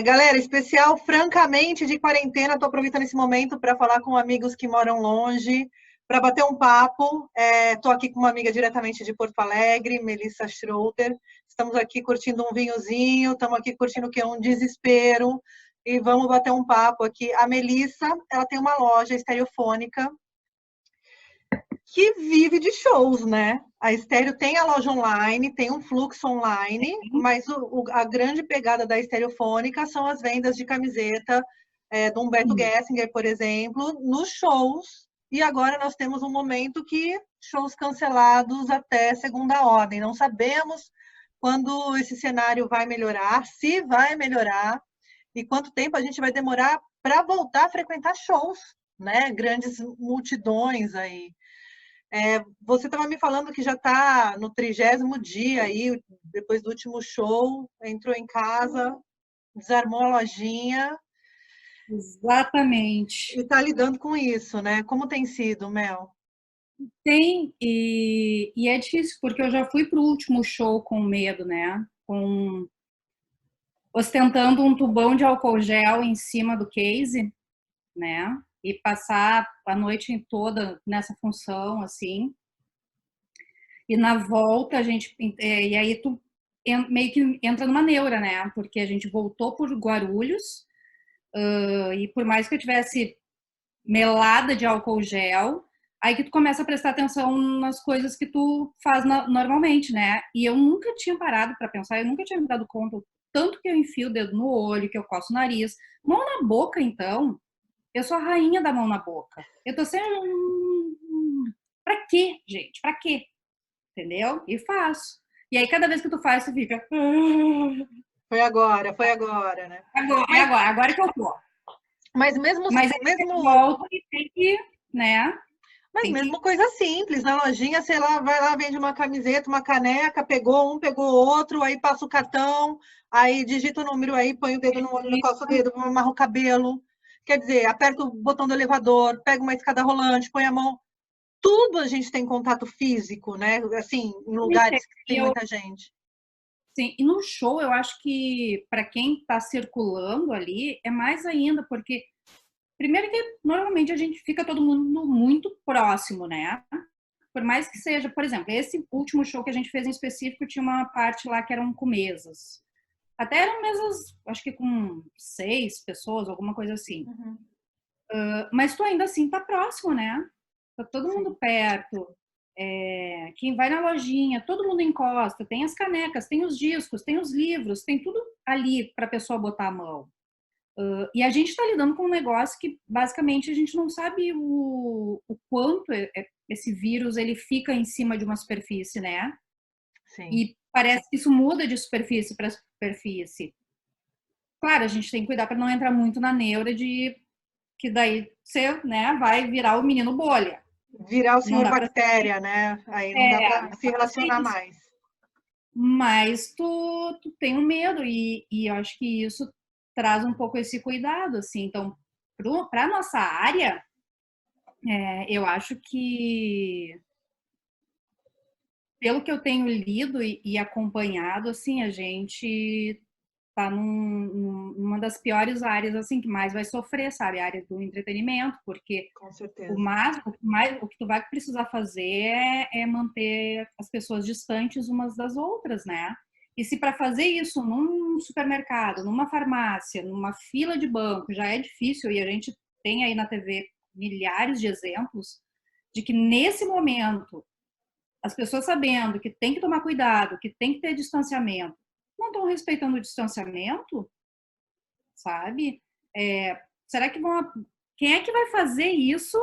Galera, especial francamente de quarentena, estou aproveitando esse momento para falar com amigos que moram longe, para bater um papo. Estou aqui com uma amiga diretamente de Porto Alegre, Melissa Schroeder. Estamos aqui curtindo um vinhozinho, estamos aqui curtindo o que é um desespero e vamos bater um papo aqui. A Melissa, ela tem uma loja estereofônica que vive de shows, né? A Estéreo tem a loja online, tem um fluxo online, mas a grande pegada da Estereofônica são as vendas de camiseta do Humberto Gessinger, por exemplo, nos shows. E agora nós temos um momento que shows cancelados até segunda ordem. Não sabemos quando esse cenário vai melhorar, se vai melhorar, e quanto tempo a gente vai demorar para voltar a frequentar shows, né? Grandes multidões aí. Você estava me falando que já está no 30º dia aí, depois do último show, entrou em casa, desarmou a lojinha Exatamente. e está lidando com isso, né? Como tem sido, Mel? Tem, e é difícil, porque eu já fui pro último show com medo, né? Ostentando um tubão de álcool gel em cima do case, né? E passar a noite toda nessa função, assim. E na volta a gente. E aí tu meio que entra numa neura, né? Porque a gente voltou por Guarulhos, e por mais que eu tivesse melada de álcool gel, aí que tu começa a prestar atenção nas coisas que tu faz normalmente, né? E eu nunca tinha parado para pensar, eu nunca tinha me dado conta tanto que eu enfio o dedo no olho, que eu coço o nariz. Mão na boca, então, eu sou a rainha da mão na boca. Eu tô sempre... Pra quê, gente? Pra quê? Entendeu? E faço. E aí, cada vez que tu faz, tu fica... Foi agora, né? Agora, é Mas, agora, agora que eu tô. mas mesmo, Mas aí você mesmo, volta e tem que, né? mas Tem que mesmo coisa simples, na lojinha, sei lá, vai lá, vende uma camiseta, uma caneca, pegou um, pegou outro, aí passa o cartão, aí digita o número aí, põe o dedo no olho, coça o dedo, amarra o cabelo. Quer dizer, aperta o botão do elevador, pega uma escada rolante, põe a mão. Tudo a gente tem contato físico, né? Assim, em lugares que tem e eu, muita gente. sim, e no show eu acho que para quem está circulando ali é mais ainda, porque primeiro que normalmente a gente fica todo mundo muito próximo, né? Por mais que seja, por exemplo, esse último show que a gente fez em específico tinha uma parte lá que eram com mesas. Até eram mesas, acho que com 6 pessoas, alguma coisa assim. Uhum. Mas tu ainda assim tá próximo, né? Tá todo mundo Sim. perto. Quem vai na lojinha, todo mundo encosta, tem as canecas, tem os discos, tem os livros, tem tudo ali para a pessoa botar a mão. E a gente está lidando com um negócio que basicamente a gente não sabe o quanto esse vírus ele fica em cima de uma superfície, né? Sim. E parece que isso muda de superfície para superfície. Claro, a gente tem que cuidar para não entrar muito na neura de que daí você, né, vai virar o menino bolha. Virar o Não senhor dá para bactéria, né? Aí não dá para se ser relacionar isso. mais. Mas tu tem um medo e eu acho que isso traz um pouco esse cuidado, assim. Então, para nossa área, eu acho que pelo que eu tenho lido e acompanhado, assim, a gente tá numa das piores áreas, assim, que mais vai sofrer, sabe? A área do entretenimento, porque Com certeza. o que tu vai precisar fazer é manter as pessoas distantes umas das outras, né? E se para fazer isso num supermercado, numa farmácia, numa fila de banco já é difícil, e a gente tem aí na TV milhares de exemplos de que nesse momento as pessoas sabendo que tem que tomar cuidado, que tem que ter distanciamento, não estão respeitando o distanciamento, sabe? Será que vão. Quem é que vai fazer isso,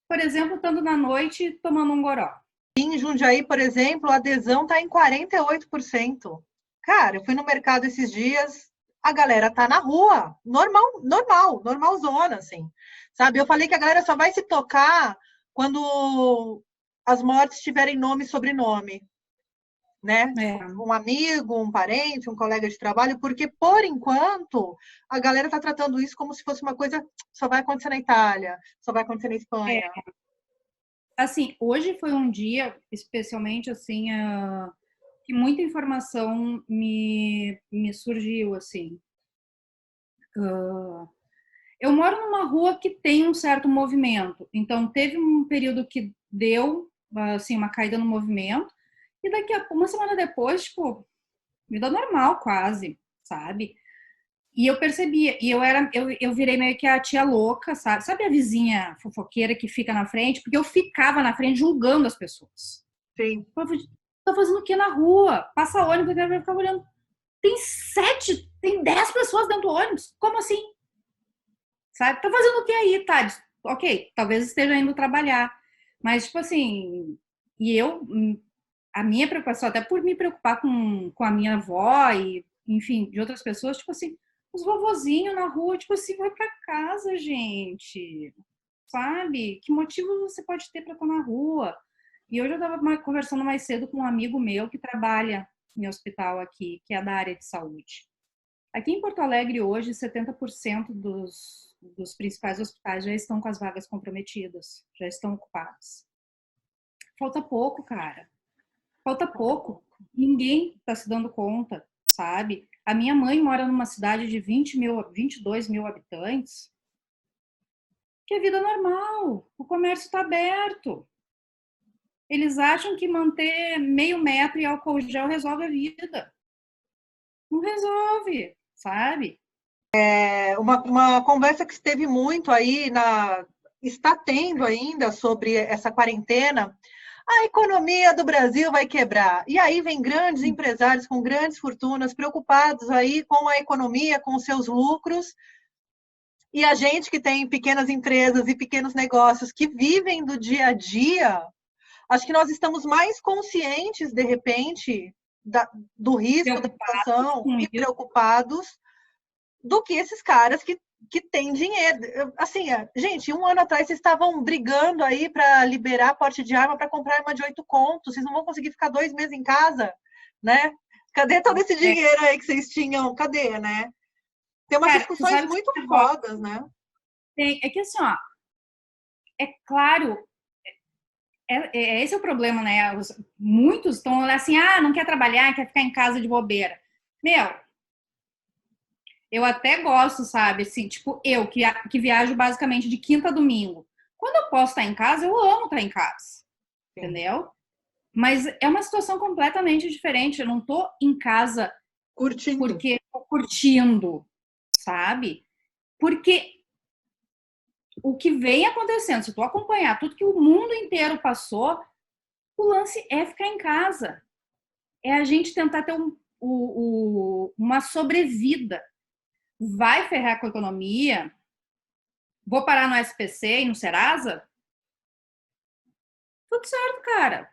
por exemplo, estando na noite tomando um goró? Em Jundiaí, por exemplo, a adesão está em 48%. Cara, eu fui no mercado esses dias, a galera tá na rua, normal, normal, normalzona, assim. Sabe? Eu falei que a galera só vai se tocar quando as mortes tiverem nome e sobrenome, né? É, Tipo, um amigo, um parente, um colega de trabalho, porque por enquanto a galera está tratando isso como se fosse uma coisa só vai acontecer na Itália, só vai acontecer na é, Espanha. assim, hoje foi um dia, especialmente assim, que muita informação me surgiu, assim. Eu moro numa rua que tem um certo movimento, então teve um período que deu, assim, uma caída no movimento, e daqui a uma semana depois, tipo, vida normal quase, sabe? E eu percebia, e eu virei meio que a tia louca, sabe? Sabe a vizinha fofoqueira que fica na frente? Porque eu ficava na frente julgando as pessoas. Sim. Tá fazendo o que na rua? Passa ônibus, eu ficava olhando. Tem 10 pessoas dentro do ônibus. Como assim? Sabe? Tá fazendo o que aí, Thales? Ok, talvez esteja indo trabalhar. Mas, tipo assim, e a minha preocupação, até por me preocupar com a minha avó e, enfim, de outras pessoas, tipo assim, os vovozinhos na rua, tipo assim, vai pra casa, gente. Sabe? Que motivo você pode ter para estar na rua? E hoje eu estava conversando mais cedo com um amigo meu que trabalha em hospital aqui, que é da área de saúde. Aqui em Porto Alegre, hoje, 70% dos principais hospitais já estão com as vagas comprometidas, já estão ocupados. Falta pouco, cara. Falta pouco. Ninguém está se dando conta, sabe? A minha mãe mora numa cidade de 22 mil habitantes, que é vida normal. O comércio está aberto. Eles acham que manter meio metro e álcool gel resolve a vida. Não resolve, sabe? Uma conversa que esteve muito aí, está tendo ainda sobre essa quarentena, a economia do Brasil vai quebrar. E aí vem grandes empresários com grandes fortunas, preocupados aí com a economia, com os seus lucros, e a gente que tem pequenas empresas e pequenos negócios que vivem do dia a dia, acho que nós estamos mais conscientes, de repente, do risco da situação e preocupados do que esses caras que têm dinheiro. Assim, gente, um ano atrás vocês estavam brigando aí para liberar porte de arma para comprar arma de 8 contos. Vocês não vão conseguir ficar 2 meses em casa, né? Cadê todo esse dinheiro aí que vocês tinham? Cadê, né? Tem umas discussões muito fodas, né? É que assim, ó, é claro, esse é o problema, né? Muitos estão assim, não quer trabalhar, quer ficar em casa de bobeira. Meu, eu até gosto, sabe? Assim, tipo, eu que viajo basicamente de quinta a domingo. Quando eu posso estar em casa, eu amo estar em casa. Sim. Entendeu? Mas é uma situação completamente diferente. Eu não tô em casa porque tô curtindo, sabe? Porque o que vem acontecendo, se tu acompanhar tudo que o mundo inteiro passou, o lance é ficar em casa. É a gente tentar ter uma sobrevida. Vai ferrar com a economia? Vou parar no SPC e no Serasa? Tudo certo, cara.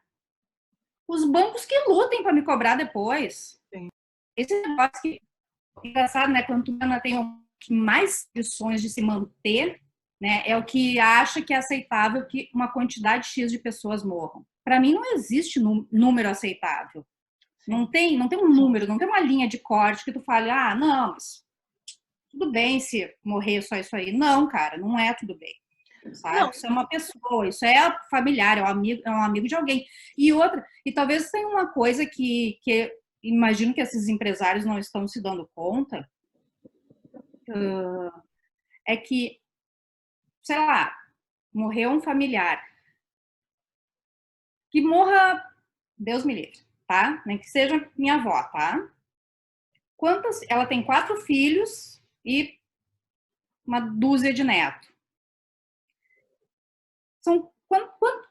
Os bancos que lutem para me cobrar depois. Sim. Esse negócio que é engraçado, né? Quando tu tem mais opções de se manter, né? É o que acha que é aceitável que uma quantidade X de pessoas morram. Para mim, não existe número aceitável. Não tem um número, não tem uma linha de corte que tu fale, não, mas tudo bem se morrer só isso aí. Não, cara, não é tudo bem. Sabe? Não. Isso é uma pessoa, isso é familiar, é um amigo de alguém. E outra, e talvez tenha uma coisa que imagino que esses empresários não estão se dando conta, é que, sei lá, morreu um familiar. Que morra, Deus me livre, tá? Nem que seja minha avó, tá? Ela tem 4 filhos e uma dúzia de netos. São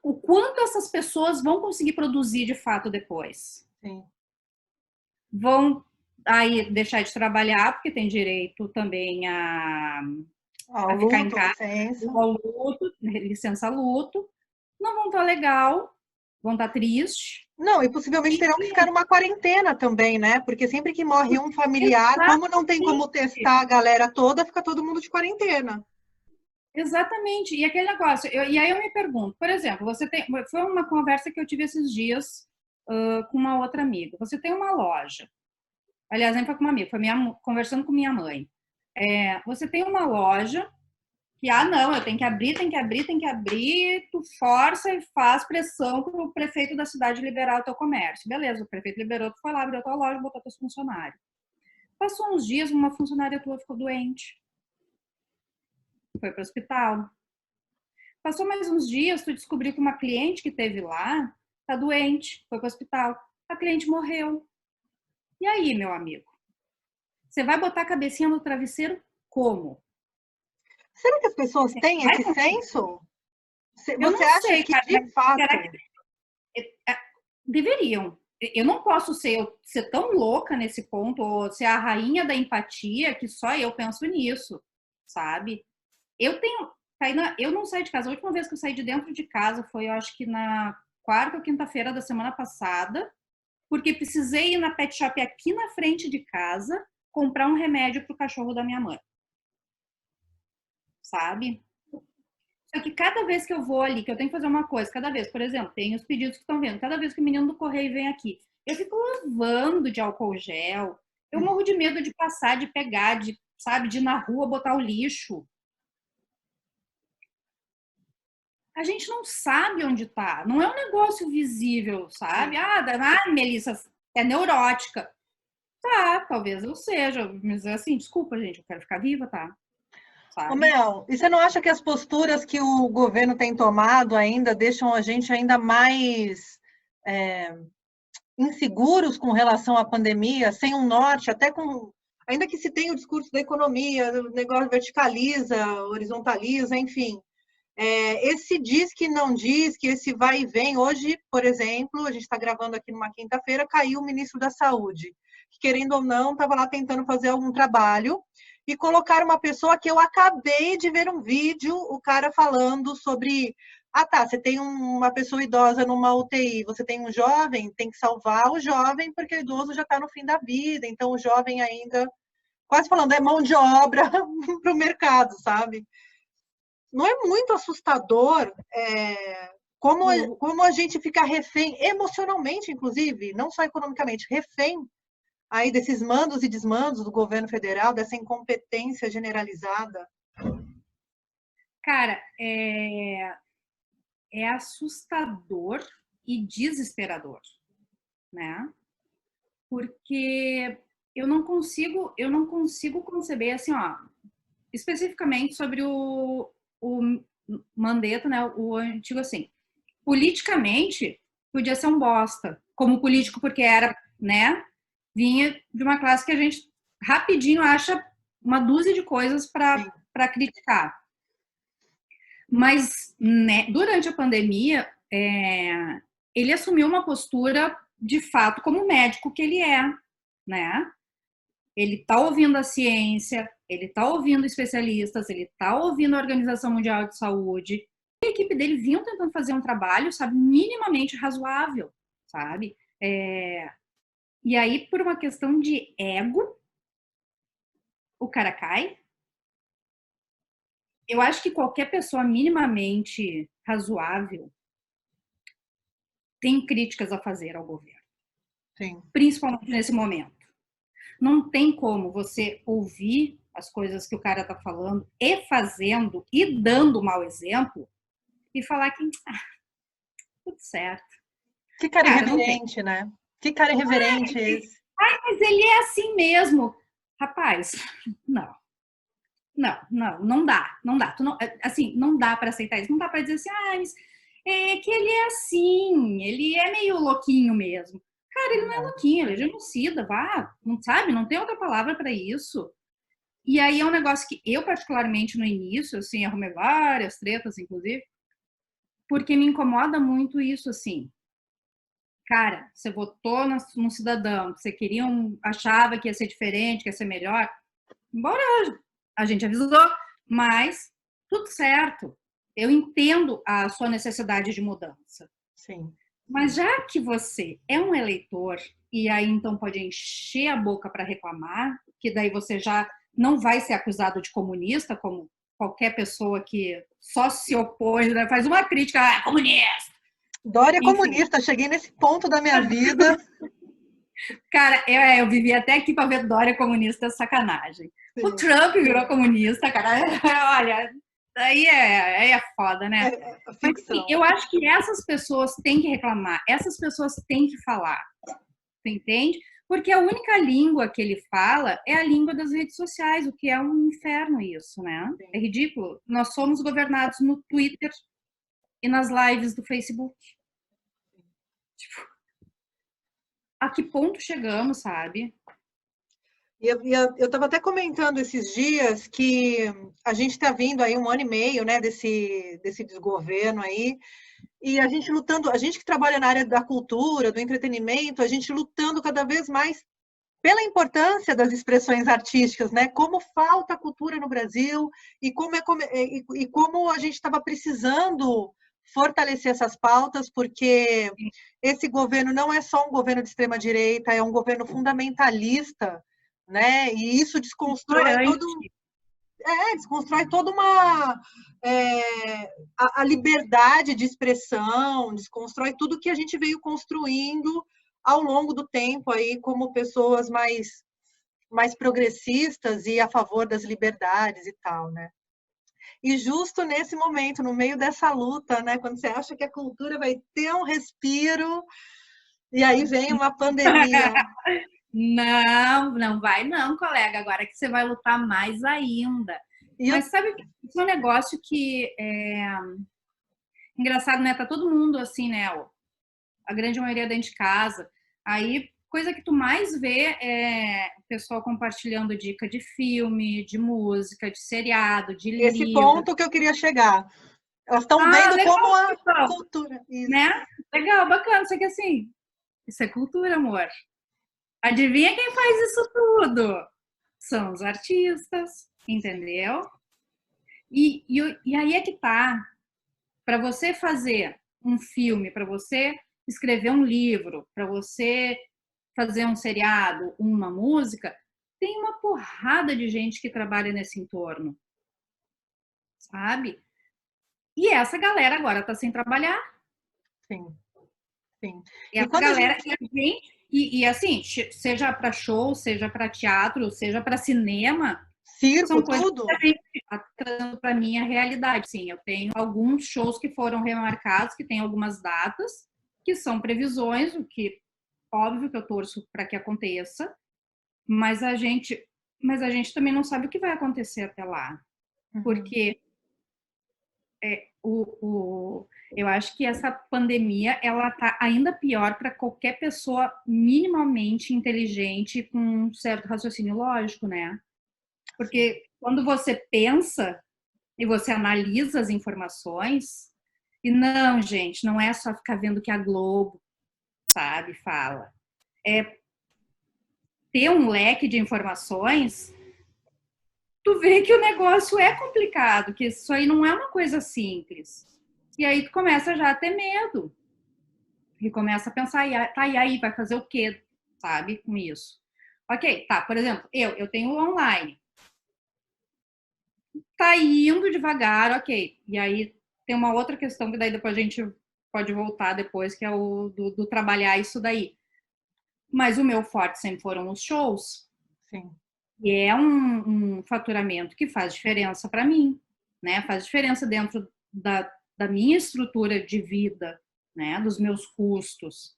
o quanto essas pessoas vão conseguir produzir de fato depois? Sim. Vão aí deixar de trabalhar, porque tem direito também a ficar em casa, ao luto, licença luto. Não vão estar legal, vão estar triste. Não, e possivelmente terão que ficar numa quarentena também, né? Porque sempre que morre um familiar, como não tem como testar a galera toda, fica todo mundo de quarentena. Exatamente. E aquele negócio, e aí eu me pergunto, por exemplo, foi uma conversa que eu tive esses dias com uma outra amiga. Você tem uma loja, aliás, nem foi com uma amiga, foi conversando com minha mãe. Você tem uma loja que, não, eu tenho que abrir, tu força e faz pressão para o prefeito da cidade liberar o teu comércio. Beleza, o prefeito liberou, tu foi lá, abriu a tua loja, botou teus funcionários. Passou uns dias, uma funcionária tua ficou doente. foi para o hospital. Passou mais uns dias, tu descobriu que uma cliente que teve lá tá doente, foi para o hospital. A cliente morreu. E aí, meu amigo? Você vai botar a cabecinha no travesseiro como? Será que as pessoas têm Vai esse senso? Eu Você não acha sei, que, cara, de mas será fato... que deveriam? Eu não posso ser tão louca nesse ponto, ou ser a rainha da empatia, que só eu penso nisso, sabe? Eu tenho. Tainá, eu não saí de casa. A última vez que eu saí de dentro de casa foi, eu acho que na quarta ou quinta-feira da semana passada, porque precisei ir na pet shop aqui na frente de casa comprar um remédio pro cachorro da minha mãe, sabe? Só que cada vez que eu vou ali, que eu tenho que fazer uma coisa, cada vez, por exemplo, tem os pedidos que estão vendo, cada vez que o menino do correio vem aqui, eu fico lavando de álcool gel, eu morro de medo de passar, de pegar, de, sabe, de ir na rua botar o lixo. A gente não sabe onde tá, não é um negócio visível, sabe? Melissa, é neurótica. Tá, talvez eu seja, mas assim, desculpa, gente, eu quero ficar viva, tá? Ô, Sabe? Mel, e você não acha que as posturas que o governo tem tomado ainda deixam a gente ainda mais inseguros com relação à pandemia, sem um norte, até com... Ainda que se tenha o discurso da economia, o negócio verticaliza, horizontaliza, enfim. Esse diz que não diz, que esse vai e vem. Hoje, por exemplo, a gente está gravando aqui numa quinta-feira, caiu o ministro da Saúde, que, querendo ou não, estava lá tentando fazer algum trabalho, e colocar uma pessoa que eu acabei de ver um vídeo, o cara falando sobre... tá, você tem uma pessoa idosa numa UTI, você tem um jovem, tem que salvar o jovem, porque o idoso já está no fim da vida, então o jovem ainda... Quase falando, é mão de obra para o mercado, sabe? Não é muito assustador como a gente fica refém, emocionalmente, inclusive, não só economicamente, refém aí desses mandos e desmandos do governo federal, dessa incompetência generalizada? Cara, é assustador e desesperador, né? Porque eu não consigo conceber assim, ó, especificamente sobre o Mandetta, né? O antigo assim, politicamente podia ser um bosta, como político porque era, né? Vinha de uma classe que a gente rapidinho acha uma dúzia de coisas para criticar. Mas né, durante a pandemia, ele assumiu uma postura de fato como médico que ele é, né? Ele está ouvindo a ciência, ele está ouvindo especialistas, ele está ouvindo a Organização Mundial de Saúde. A equipe dele vinha tentando fazer um trabalho, sabe, minimamente razoável, sabe? E aí, por uma questão de ego, o cara cai. Eu acho que qualquer pessoa minimamente razoável tem críticas a fazer ao governo. Sim. Principalmente nesse momento. Não tem como você ouvir as coisas que o cara tá falando e fazendo e dando mau exemplo e falar que tudo certo. Que cara Cara, não tem. irreverente, né? Que cara irreverente esse. Mas ele é assim mesmo. Rapaz, não. Não dá, não dá. Assim, não dá para aceitar isso. Não dá para dizer assim, mas é que ele é assim, ele é meio louquinho mesmo. Cara, ele não é louquinho, ele é genocida, vá, não sabe, não tem outra palavra para isso. E aí é um negócio que eu, particularmente no início, assim, arrumei várias tretas, inclusive, porque me incomoda muito isso, assim. Cara, você votou num cidadão, você achava que ia ser diferente, que ia ser melhor, embora a gente avisou, mas tudo certo. Eu entendo a sua necessidade de mudança. Sim. Mas já que você é um eleitor, e aí então pode encher a boca para reclamar, que daí você já não vai ser acusado de comunista, como qualquer pessoa que só se opõe, né? Faz uma crítica, comunista. Dória é Enfim. comunista, cheguei nesse ponto da minha vida. Cara, eu vivi até aqui para ver Dória comunista, sacanagem. Sim. O Trump virou comunista, cara. Olha, aí é foda, né? Mas, assim, eu acho que essas pessoas têm que reclamar, essas pessoas têm que falar, você entende? Porque a única língua que ele fala é a língua das redes sociais, o que é um inferno isso, né? É ridículo. Nós somos governados no Twitter e nas lives do Facebook. Tipo, a que ponto chegamos, sabe? Eu estava até comentando esses dias que a gente está vindo aí 1 ano e meio, né, desse desgoverno aí, e a gente lutando, a gente que trabalha na área da cultura, do entretenimento, a gente lutando cada vez mais pela importância das expressões artísticas, né? Como falta cultura no Brasil e como a gente estava precisando fortalecer essas pautas, porque esse governo não é só um governo de extrema direita, é um governo fundamentalista, né? E isso desconstrói toda uma a liberdade de expressão, desconstrói tudo que a gente veio construindo ao longo do tempo aí como pessoas mais progressistas e a favor das liberdades e tal, né? E justo nesse momento, no meio dessa luta, né, quando você acha que a cultura vai ter um respiro, e aí vem uma pandemia. Não, não vai não, colega. Agora que você vai lutar mais ainda. Mas sabe que é um negócio que é engraçado, né? Tá todo mundo assim, né? A grande maioria dentro de casa. Aí, coisa que tu mais vê é o pessoal compartilhando dica de filme, de música, de seriado, de livro. Esse ponto que eu queria chegar. Elas estão vendo legal, como a cultura. Isso. Né? Legal, bacana. Só que assim, isso é cultura, amor. Adivinha quem faz isso tudo? São os artistas, entendeu? E aí é que tá. Para você fazer um filme, para você escrever um livro, para você fazer um seriado, uma música, tem uma porrada de gente que trabalha nesse entorno, sabe? E essa galera agora tá sem trabalhar. Sim, sim. E essa galera que a gente... E assim, seja para show, seja para teatro, seja para cinema, circo, são coisas tudo. que a gente está trazendo para minha realidade. Sim, eu tenho alguns shows que foram remarcados, que tem algumas datas, que são previsões, o que óbvio que eu torço para que aconteça, mas a gente também não sabe o que vai acontecer até lá. Porque eu acho que essa pandemia ela tá ainda pior para qualquer pessoa minimamente inteligente com um certo raciocínio lógico, né? Porque quando você pensa e você analisa as informações, e não, gente, não é só ficar vendo o que a Globo, sabe, fala. É ter um leque de informações, tu vê que o negócio é complicado, que isso aí não é uma coisa simples. E aí tu começa já a ter medo. E começa a pensar, tá, e aí, vai fazer o quê, sabe, com isso? Ok, tá, por exemplo, eu tenho online. Tá indo devagar, ok. E aí tem uma outra questão que daí depois a gente pode voltar depois, que é o do trabalhar isso daí. Mas o meu forte sempre foram os shows. Sim. E é um faturamento que faz diferença para mim, né? Faz diferença dentro da minha estrutura de vida, né? Dos meus custos.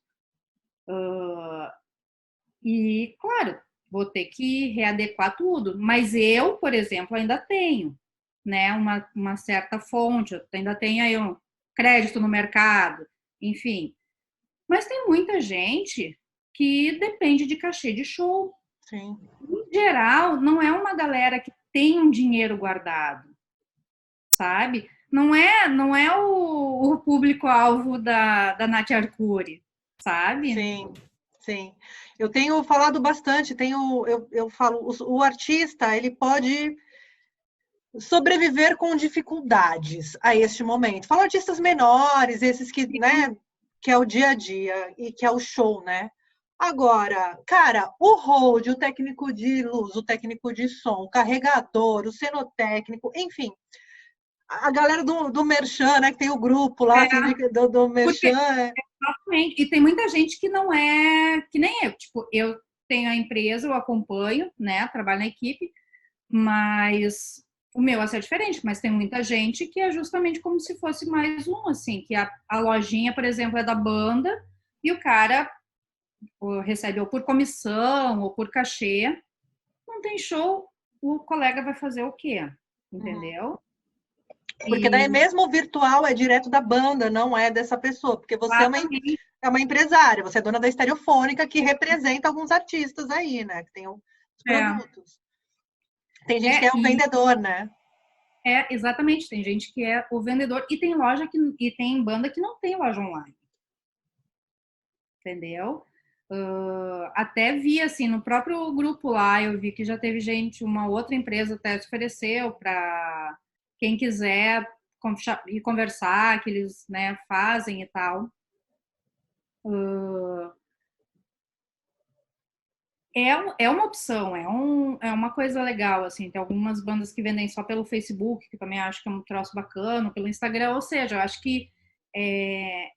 E, claro, vou ter que readequar tudo. Mas eu, por exemplo, ainda tenho, né? Uma certa fonte, eu ainda tenho aí um crédito no mercado, enfim. Mas tem muita gente que depende de cachê de show. Sim. Em geral, não é uma galera que tem um dinheiro guardado, sabe? Não é o público-alvo da Nath Arcuri, sabe? Sim, sim. Eu tenho falado bastante, eu falo, o artista, ele pode sobreviver com dificuldades a este momento. Falo artistas menores, esses que, né, que é o dia a dia e que é o show, né? Agora, cara, o hold, o técnico de luz, o técnico de som, o carregador, o cenotécnico, enfim, a galera do Merchan, né, que tem o grupo lá assim, do Merchan. Exatamente. E tem muita gente que não é que nem eu. Tipo, eu tenho a empresa, eu acompanho, né? Trabalho na equipe, mas o meu é diferente. Mas tem muita gente que é justamente como se fosse mais um, assim, que a lojinha, por exemplo, é da banda e o cara recebe ou por comissão ou por cachê. Não tem show, o colega vai fazer o quê? Entendeu? Porque daí mesmo virtual é direto da banda, não é dessa pessoa. Porque você é uma empresária, você é dona da Estereofônica que representa alguns artistas aí, né? Que tem os produtos. Tem gente que é o vendedor, né? Exatamente, tem gente que é o vendedor e tem e tem banda que não tem loja online. Entendeu? Até vi assim no próprio grupo lá, eu vi que já teve gente, uma outra empresa até se ofereceu para quem quiser ir conversar, que eles, né, fazem e tal. É uma opção, é uma coisa legal, assim, tem algumas bandas que vendem só pelo Facebook, que também acho que é um troço bacana, pelo Instagram, ou seja, eu acho que é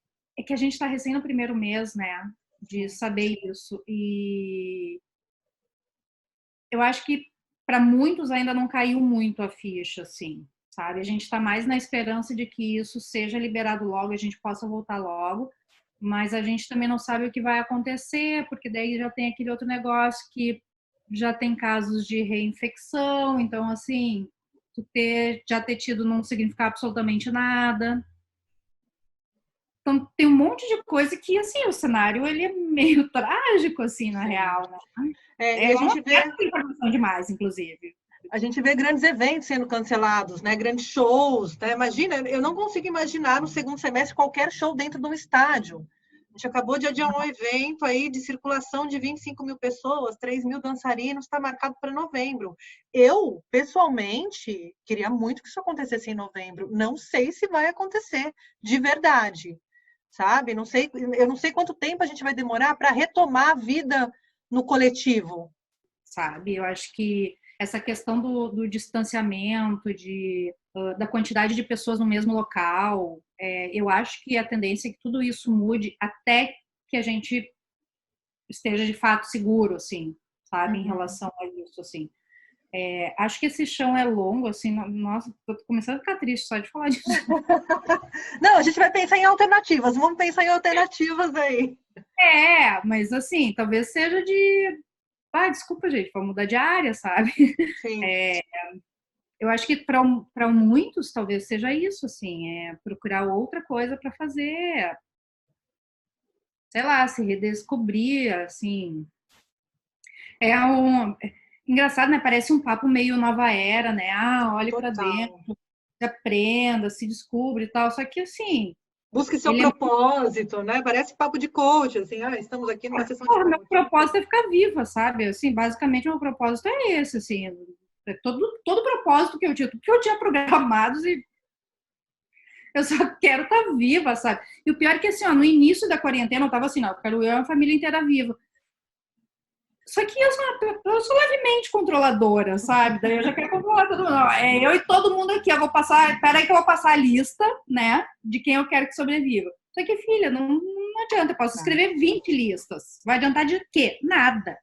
que a gente está recém no primeiro mês, né, de saber isso, e eu acho que para muitos ainda não caiu muito a ficha, assim, sabe, a gente está mais na esperança de que isso seja liberado logo, a gente possa voltar logo, mas a gente também não sabe o que vai acontecer, porque daí já tem aquele outro negócio que já tem casos de reinfecção, então, assim, já ter tido não significa absolutamente nada. Então, tem um monte de coisa que, assim, o cenário, ele é meio trágico, assim, na real, né? E a gente vê... informação demais, inclusive. A gente vê grandes eventos sendo cancelados, né? Grandes shows, né? Imagina, eu não consigo imaginar no segundo semestre qualquer show dentro de um estádio. A gente acabou de adiar um evento aí de circulação de 25 mil pessoas, 3 mil dançarinos, está marcado para novembro. Eu, pessoalmente, queria muito que isso acontecesse em novembro. Não sei se vai acontecer, de verdade, sabe? Eu não sei quanto tempo a gente vai demorar para retomar a vida no coletivo. Sabe? Eu acho que essa questão do distanciamento, da quantidade de pessoas no mesmo local, eu acho que a tendência é que tudo isso mude até que a gente esteja de fato seguro, assim, sabe, em relação a isso, assim. Acho que esse chão é longo, assim, nossa, tô começando a ficar triste só de falar disso. Não, a gente vai pensar em alternativas, vamos pensar em alternativas aí. Mas assim, talvez seja desculpa, gente, vamos mudar de área, sabe? Sim. Eu acho que para muitos talvez seja isso, assim, procurar outra coisa para fazer, sei lá, se redescobrir, assim. Engraçado, né? Parece um papo meio nova era, né? Olhe para dentro, se aprenda, se descubra e tal. Só que, assim. Busque seu propósito, né? Parece papo de coach, assim, estamos aqui numa sessão de coach. Meu propósito é ficar viva, sabe? Assim, basicamente, meu propósito é esse, assim. Todo propósito que eu tinha, tudo que eu tinha programado, e eu só quero estar viva, sabe? E o pior é que, assim, no início da quarentena, eu tava assim, não, eu quero eu e a família inteira viva. Só que eu sou levemente controladora, sabe? Daí eu já quero controlar todo mundo. Eu e todo mundo aqui, eu vou passar, peraí que eu vou passar a lista, né, de quem eu quero que sobreviva. Só que, filha, não adianta, eu posso escrever 20 listas. Vai adiantar de quê? Nada.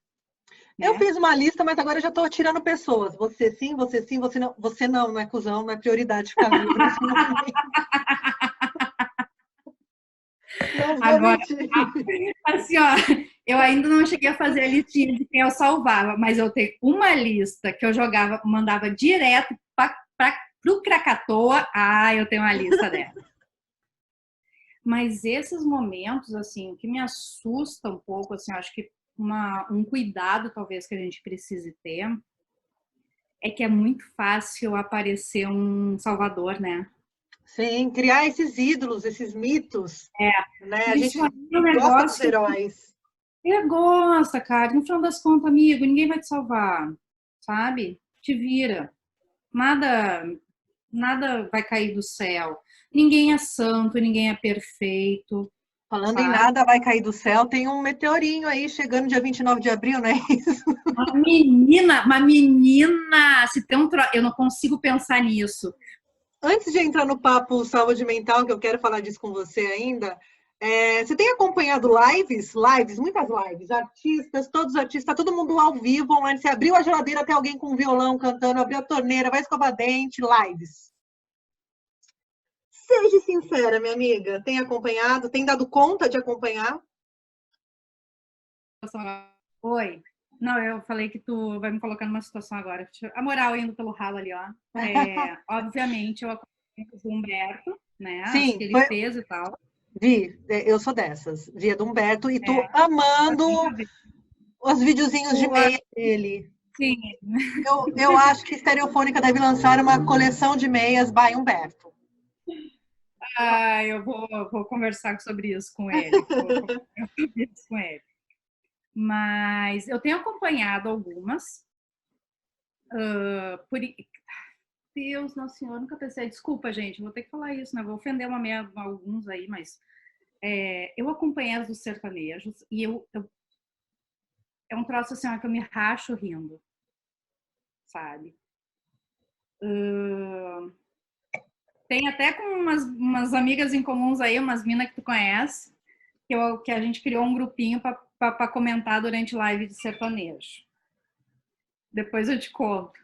Eu fiz uma lista, mas agora eu já estou tirando pessoas. Você sim, você não é cuzão, não é prioridade ficar vivo nesse momento. Não vou agora, mentir. assim, ó, eu ainda não cheguei a fazer a listinha de quem eu salvava, mas eu tenho uma lista que eu mandava direto pro Krakatoa. Eu tenho uma lista dela. Mas esses momentos, assim, o que me assusta um pouco, assim, acho que um cuidado talvez que a gente precise ter é que é muito fácil aparecer um salvador, né? Sim, criar esses ídolos, esses mitos. Né? A gente gosta dos heróis. Gosta, cara. No final das contas, amigo, ninguém vai te salvar, sabe? Te vira. Nada vai cair do céu. Ninguém é santo, ninguém é perfeito. Falando em Sabe? nada vai cair do céu, tem um meteorinho aí chegando dia 29 de abril, né? Uma menina, se tem eu não consigo pensar nisso. Antes de entrar no papo saúde mental, que eu quero falar disso com você ainda, você tem acompanhado lives, muitas lives, artistas, todos os artistas, tá todo mundo ao vivo, online. Você abriu a geladeira, tem alguém com um violão cantando, abriu a torneira, vai escovar dente, lives. Seja sincera, minha amiga, tem acompanhado, tem dado conta de acompanhar? situação agora. Oi. Não, eu falei que tu vai me colocar numa situação agora. A moral indo pelo ralo ali, ó. Obviamente, eu acompanho o Humberto, né? As que Sim, ele fez e tal. Vi, eu sou dessas. Via do Humberto e tô Eu amando também já vi. os videozinhos de meia dele. Sim. Eu acho que Estereofônica deve lançar uma coleção de meias by Humberto. Eu vou conversar sobre isso com ele. Vou conversar sobre isso com ele. Mas eu tenho acompanhado algumas. Por Deus, Nossa Senhora, nunca pensei. Desculpa, gente, vou ter que falar isso, né? Vou ofender alguns aí, mas eu acompanhei as dos sertanejos e é um troço assim, ó, que eu me racho rindo, sabe? Tem até com umas amigas em comuns aí, umas minas que tu conhece, que a gente criou um grupinho para comentar durante live de sertanejo. Depois eu te conto.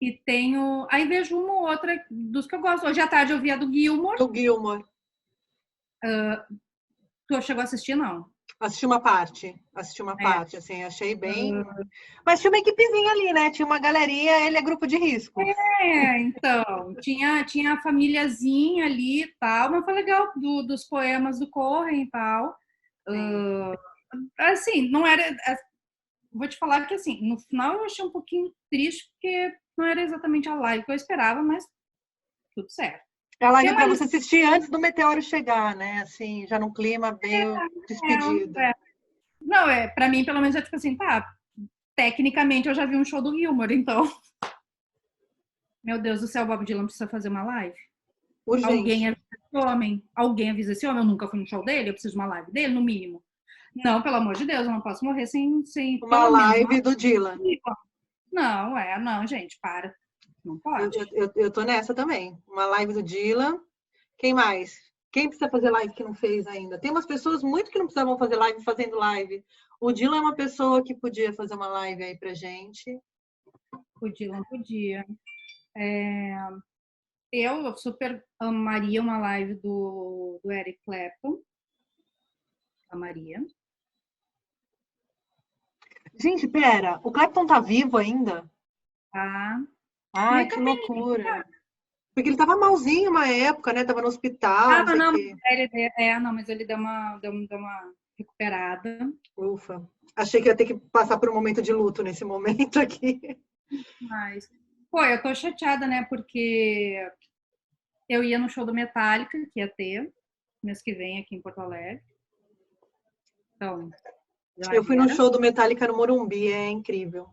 E tenho. Aí vejo uma ou outra dos que eu gosto. Hoje à tarde eu vi a do Gilmore. Do Gilmore. Tu chegou a assistir, não? Assisti uma parte, assim, achei bem. Mas tinha uma equipezinha ali, né? Tinha uma galerinha, ele é grupo de risco. Então, tinha a famíliazinha ali e tal, mas foi legal dos poemas do Corren e tal. Assim, não era. Vou te falar que, assim, no final eu achei um pouquinho triste, porque não era exatamente a live que eu esperava, mas tudo certo. É a live para você assistir antes do meteoro chegar, né? Assim, já num clima meio despedido. Não, para mim, pelo menos, é tipo assim, tá, tecnicamente eu já vi um show do Gilmore, então. Meu Deus do céu, o Bob Dylan precisa fazer uma live. Urgente. Alguém avisa esse homem. Alguém avisa esse homem. Eu nunca fui no show dele, eu preciso de uma live dele, no mínimo. Não, pelo amor de Deus, eu não posso morrer sem uma live do Dylan. Não, não, gente, para. Não pode. Eu tô nessa também. Uma live do Dylan. Quem mais? Quem precisa fazer live que não fez ainda? Tem umas pessoas muito que não precisavam fazer live fazendo live. O Dylan é uma pessoa que podia fazer uma live aí pra gente. O Dylan podia. Eu super amaria uma live do Eric Clapton. Amaria. Gente, pera, o Clapton tá vivo ainda? Tá. Ai, que loucura. Porque ele tava malzinho uma época, né? Tava no hospital, não sei o quê. Não, mas ele deu uma recuperada. Ufa. Achei que ia ter que passar por um momento de luto nesse momento aqui. Mas, pô, eu tô chateada, né? Porque eu ia no show do Metallica, que ia ter mês que vem aqui em Porto Alegre. Então, eu fui no show do Metallica no Morumbi, é incrível.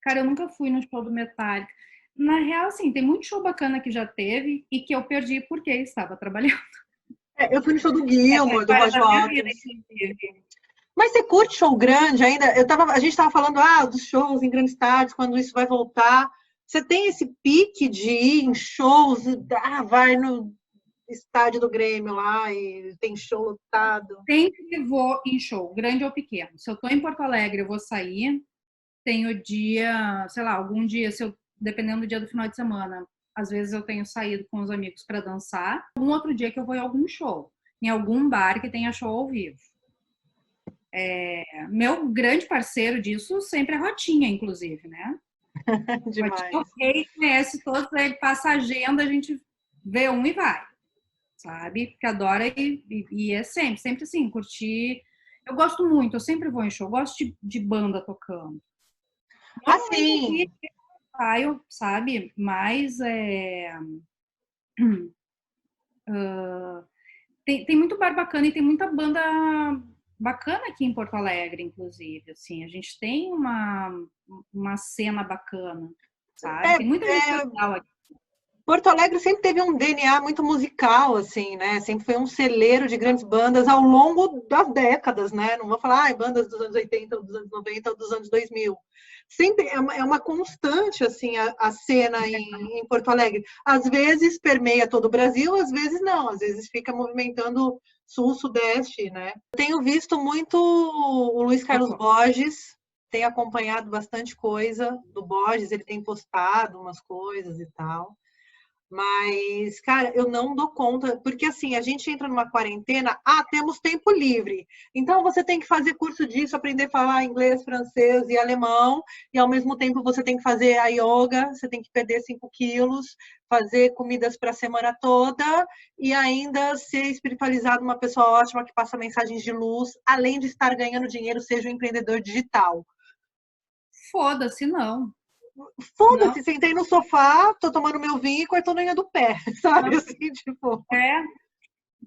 Cara, eu nunca fui no show do Metallica. Na real, assim, tem muito show bacana que já teve e que eu perdi porque estava trabalhando. Eu fui no show do Gilmore, do Roger Waters. Mas você curte show grande ainda? A gente estava falando dos shows em grandes estádios, quando isso vai voltar. Você tem esse pique de ir em shows, vai no estádio do Grêmio lá e tem show lotado? Sempre vou em show, grande ou pequeno. Se eu estou em Porto Alegre, eu vou sair. Tenho dia, sei lá, algum dia, dependendo do dia do final de semana, às vezes eu tenho saído com os amigos para dançar. Um outro dia que eu vou em algum show, em algum bar que tenha show ao vivo. Meu grande parceiro disso sempre é Rotinha, inclusive, né? Demais. Rotinha, conhece todos, ele passa a agenda, a gente vê um e vai, sabe? Porque adora e é sempre assim, curtir. Eu gosto muito, eu sempre vou em show, eu gosto de banda tocando. Assim. Eu sabe? Mas tem muito bar bacana e tem muita banda bacana aqui em Porto Alegre, inclusive. Assim, a gente tem uma cena bacana, sabe? Tem muita gente legal aqui. Porto Alegre sempre teve um DNA muito musical, assim, né? Sempre foi um celeiro de grandes bandas ao longo das décadas, né? Não vou falar bandas dos anos 80, ou dos anos 90, ou dos anos 2000. Sempre é uma constante, assim, a cena em Porto Alegre. Às vezes permeia todo o Brasil, às vezes não. Às vezes fica movimentando sul, sudeste, né? Tenho visto muito o Luiz Carlos Borges, tenho acompanhado bastante coisa do Borges, ele tem postado umas coisas e tal. Mas, cara, eu não dou conta, porque assim, a gente entra numa quarentena, temos tempo livre. Então você tem que fazer curso disso, aprender a falar inglês, francês e alemão, e ao mesmo tempo você tem que fazer a yoga, você tem que perder 5 quilos, fazer comidas para a semana toda, e ainda ser espiritualizado, uma pessoa ótima que passa mensagens de luz, além de estar ganhando dinheiro, seja um empreendedor digital. Foda-se, não. Não, Foda-se, sentei no sofá, tô tomando meu vinho e cortando a unha do pé, sabe? não. Assim, tipo. É.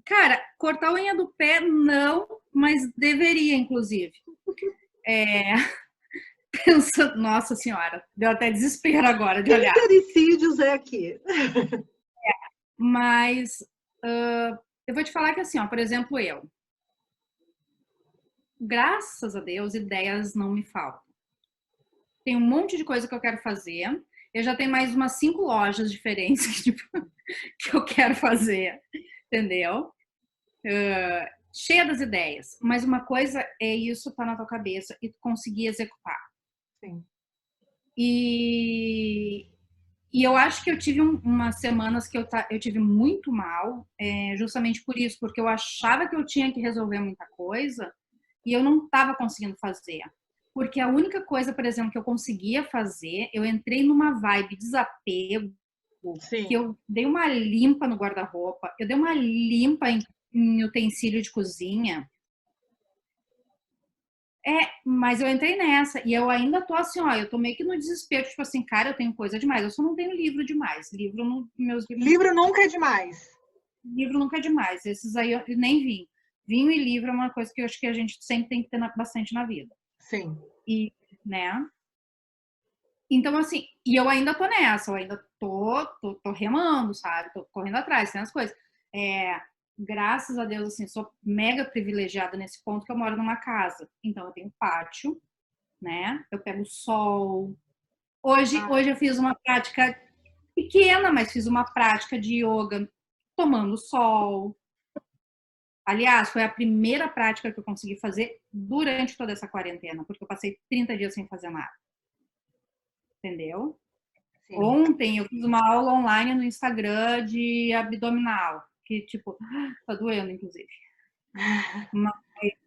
Cara, cortar a unha do pé, não, mas deveria, inclusive. É, pensa, nossa senhora, deu até desespero agora de olhar. Sincericídios é aqui. Mas eu vou te falar que assim, ó, por exemplo, graças a Deus, ideias não me faltam. Tem um monte de coisa que eu quero fazer. Eu já tenho mais umas 5 lojas diferentes que, tipo, que eu quero fazer, entendeu? Cheia das ideias. Mas uma coisa é isso tá na tua cabeça e tu conseguir executar. Sim. E eu acho que eu tive umas semanas que eu tive muito mal, justamente por isso, porque eu achava que eu tinha que resolver muita coisa e eu não estava conseguindo fazer. Porque a única coisa, por exemplo, que eu conseguia fazer, eu entrei numa vibe desapego, Sim. que eu dei uma limpa no guarda-roupa, eu dei uma limpa em utensílio de cozinha. Mas eu entrei nessa e eu ainda tô assim, ó, eu tô meio que no desespero, tipo assim, cara, eu tenho coisa demais, eu só não tenho livro demais. Meus livros. Livro nunca é demais. Livro nunca é demais. Esses aí eu nem vim. Vinho e livro é uma coisa que eu acho que a gente sempre tem que ter bastante na vida. Sim. E, né? Então, assim, e eu ainda tô nessa, eu ainda tô remando, sabe? Tô correndo atrás, tem as coisas. Graças a Deus, assim, sou mega privilegiada nesse ponto que eu moro numa casa. Então, eu tenho pátio, né? Eu pego sol. Hoje eu fiz uma prática pequena, mas fiz uma prática de yoga tomando sol. Aliás, foi a primeira prática que eu consegui fazer durante toda essa quarentena, porque eu passei 30 dias sem fazer nada. Entendeu? Sim. Ontem eu fiz uma aula online no Instagram de abdominal, que, tipo, tá doendo, inclusive. Mas,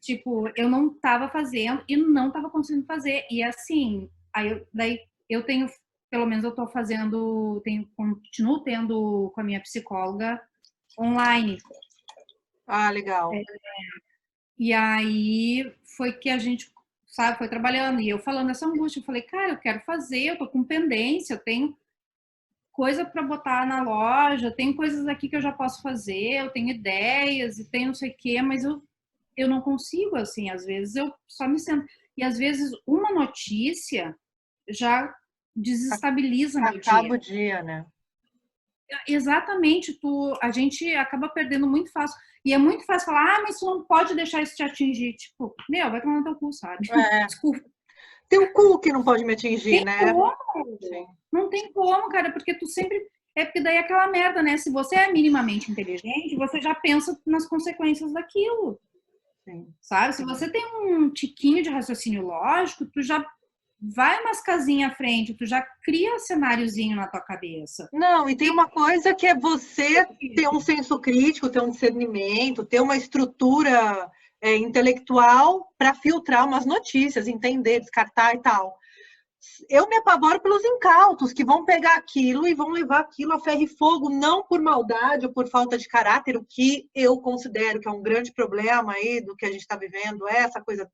tipo, eu não tava fazendo e não tava conseguindo fazer. E assim, daí eu tenho, pelo menos eu tô fazendo, continuo tendo com a minha psicóloga online. Legal. E aí foi que a gente, sabe, foi trabalhando. E eu falando essa angústia, eu falei, cara, eu quero fazer, eu tô com pendência, eu tenho coisa para botar na loja, tem coisas aqui que eu já posso fazer, eu tenho ideias e tem não sei o quê, mas eu não consigo, assim, às vezes eu só me sento. E às vezes uma notícia já desestabiliza meu dia. Acaba o dia, né? Exatamente, a gente acaba perdendo muito fácil. E é muito fácil falar, mas tu não pode deixar isso te atingir. Tipo, vai tomar no teu cu, sabe? Desculpa. Teu cu que não pode me atingir, né? Como? Não tem como, cara, porque tu sempre. Porque daí é aquela merda, né? Se você é minimamente inteligente, você já pensa nas consequências daquilo. Sim. Sabe? Se você tem um tiquinho de raciocínio lógico, tu já vai umas casinhas à frente, tu já cria um cenáriozinho na tua cabeça. Não, e tem uma coisa que é você ter um senso crítico, ter um discernimento, ter uma estrutura intelectual para filtrar umas notícias, entender, descartar e tal. Eu me apavoro pelos incautos que vão pegar aquilo e vão levar aquilo a ferro e fogo, não por maldade ou por falta de caráter, o que eu considero que é um grande problema aí do que a gente está vivendo, é essa coisa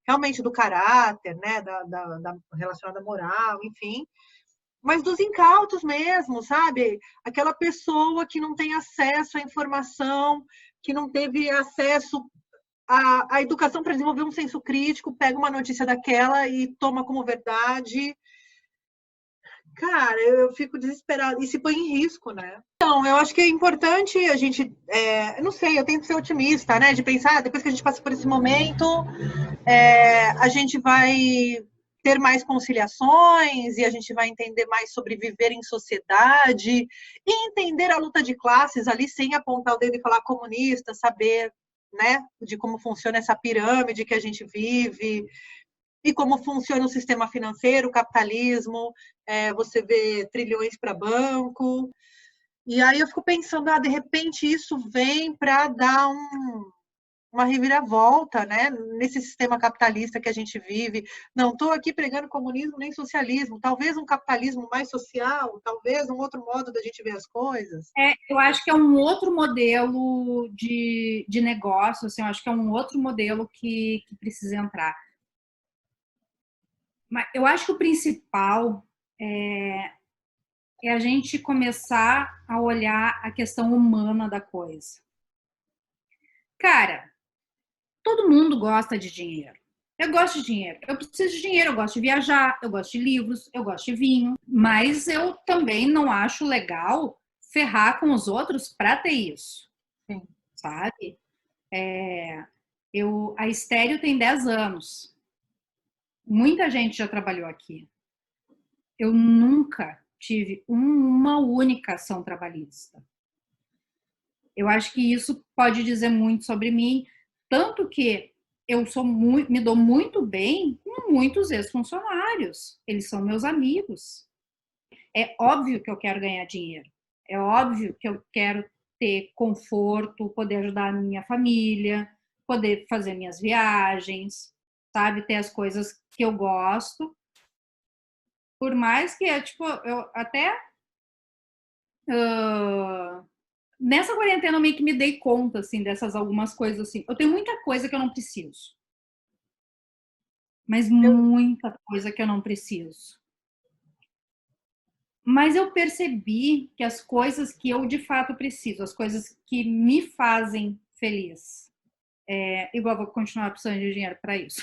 realmente do caráter, né, da relacionada à moral, enfim, mas dos incautos mesmo, sabe? Aquela pessoa que não tem acesso à informação, que não teve acesso à educação para desenvolver um senso crítico, pega uma notícia daquela e toma como verdade. Cara, eu fico desesperada e se põe em risco, né? Então, eu acho que é importante a gente, não sei, eu tento ser otimista, né? De pensar, depois que a gente passa por esse momento, a gente vai ter mais conciliações e a gente vai entender mais sobre viver em sociedade e entender a luta de classes ali sem apontar o dedo e falar comunista, saber, né, de como funciona essa pirâmide que a gente vive e como funciona o sistema financeiro, o capitalismo, você vê trilhões para banco. E aí eu fico pensando, de repente isso vem para dar uma reviravolta, né, nesse sistema capitalista que a gente vive. Não estou aqui pregando comunismo nem socialismo, talvez um capitalismo mais social, talvez um outro modo da gente ver as coisas. Eu acho que é um outro modelo de negócio, assim, eu acho que é um outro modelo que precisa entrar. Mas eu acho que o principal é a gente começar a olhar a questão humana da coisa. Cara, todo mundo gosta de dinheiro. Eu gosto de dinheiro, eu preciso de dinheiro, eu gosto de viajar, eu gosto de livros, eu gosto de vinho, mas eu também não acho legal ferrar com os outros para ter isso. Sim. Sabe? A Estéreo tem 10 anos. Muita gente já trabalhou aqui. Eu nunca tive uma única ação trabalhista. Eu acho que isso pode dizer muito sobre mim, tanto que eu me dou muito bem com muitos ex-funcionários. Eles são meus amigos. É óbvio que eu quero ganhar dinheiro. É óbvio que eu quero ter conforto, poder ajudar a minha família, poder fazer minhas viagens, sabe? Ter as coisas que eu gosto. Por mais que, eu até... nessa quarentena eu meio que me dei conta, assim, dessas algumas coisas, assim. Eu tenho muita coisa que eu não preciso. Mas muita coisa que eu não preciso. Mas eu percebi que as coisas que eu de fato preciso, as coisas que me fazem feliz, igual vou continuar precisando de dinheiro para isso.